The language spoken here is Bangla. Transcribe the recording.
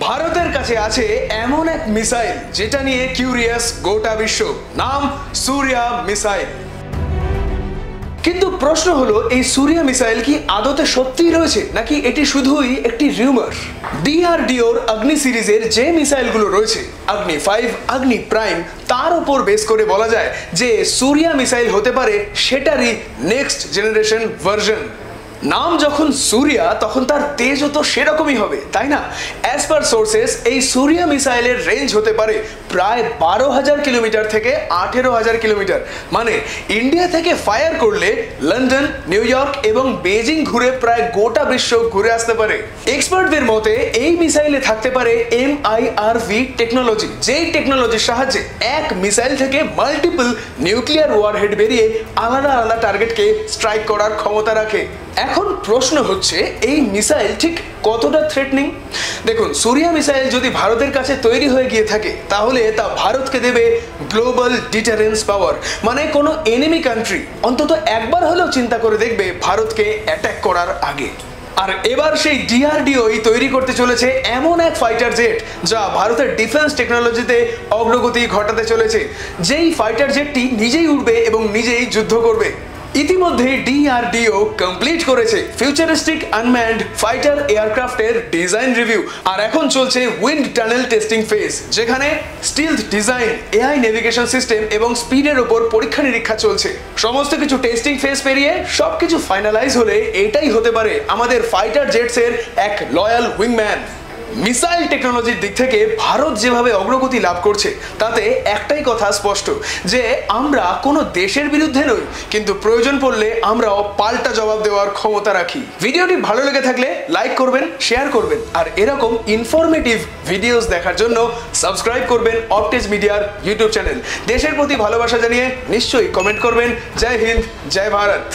ভারতের কাছে আছে এমন এক মিসাইল যেটা নিয়ে কিউরিয়াস গোটা বিশ্ব, নাম সূর্যা মিসাইল। কিন্তু প্রশ্ন হলো, এই সূর্যা মিসাইল কি আদতে সত্যিই রয়েছে নাকি এটি শুধুই একটি রিউমার? ডিআরডিওর অগ্নি সিরিজের যে মিসাইলগুলো রয়েছে, অগ্নি 5, অগ্নি প্রাইম, তার উপর বেস করে বলা যায় যে সূর্যা মিসাইল হতে পারে সেটারই নেক্সট জেনারেশন ভার্সন। নাম যখন সূর্যা তখন তার তেজও তো সেরকমই হবে, তাই না? অ্যাজ পার সোর্সেস এই সূর্যা মিসাইলের রেঞ্জ হতে পারে প্রায় 12,000 কিলোমিটার থেকে 18,000 কিলোমিটার। মানে ইন্ডিয়া থেকে ফায়ার করলে লন্ডন, নিউ ইয়র্ক এবং বেজিং ঘুরে প্রায় গোটা বিশ্ব ঘুরে আসতে পারে। এক্সপার্টদের মতে এই মিসাইলে থাকতে পারে MIRV টেকনোলজি, যেই টেকনোলজির সাহায্যে এক মিসাইল থেকে মাল্টিপল নিউক্লিয়ার ওয়ারহেড বেরিয়ে আলাদা আলাদা টার্গেটকে স্ট্রাইক করার ক্ষমতা রাখে। এখন প্রশ্ন হচ্ছে, এই মিসাইল ঠিক কতটা থ্রেটনিং? দেখুন, সূর্যা মিসাইল যদি ভারতের কাছে তৈরি হয়ে গিয়ে থাকে তাহলে তা ভারতকে দেবে গ্লোবাল ডিটারেন্স পাওয়ার। মানে কোনো এনিমি কান্ট্রি অন্তত একবার হলেও চিন্তা করে দেখবে ভারতকে অ্যাটাক করার আগে। আর এবার সেই ডিআরডিওই তৈরি করতে চলেছে এমন এক ফাইটার জেট যা ভারতের ডিফেন্স টেকনোলজিতে অগ্রগতি ঘটাতে চলেছে, যেই ফাইটার জেটটি নিজেই উড়বে এবং নিজেই যুদ্ধ করবে। ইতিমধ্যে ডিআরডিও কমপ্লিট করেছে ফিউচারিস্টিক আনম্যান্ড ফাইটার এয়ারক্রাফটের ডিজাইন রিভিউ, আর এখন চলছে উইন্ড টানেল টেস্টিং ফেজ, যেখানে stealth design, AI navigation system এবং স্পিডের উপর পরীক্ষা নিরীক্ষা চলছে। সমস্ত কিছু টেস্টিং ফেজ পেরিয়ে সবকিছু ফাইনালাইজ হলে এটাই হতে পারে আমাদের ফাইটার জেটসের এক লয়াল উইংম্যান। মিসাইল টেকনোলজির দিক থেকে ভারত যেভাবে অগ্রগতি লাভ করছে তাতে একটাই কথা স্পষ্ট, যে আমরা কোনো দেশের বিরুদ্ধে নই, কিন্তু প্রয়োজন পড়লে আমরাও পাল্টা জবাব দেওয়ার ক্ষমতা রাখি। ভিডিওটি ভালো লেগে থাকলে লাইক করবেন, শেয়ার করবেন, আর এরকম ইনফরমেটিভ ভিডিওস দেখার জন্য সাবস্ক্রাইব করবেন অপটেজ মিডিয়ার ইউটিউব চ্যানেল। দেশের প্রতি ভালোবাসা জানিয়ে নিশ্চয়ই কমেন্ট করবেন। জয় হিন্দ, জয় ভারত।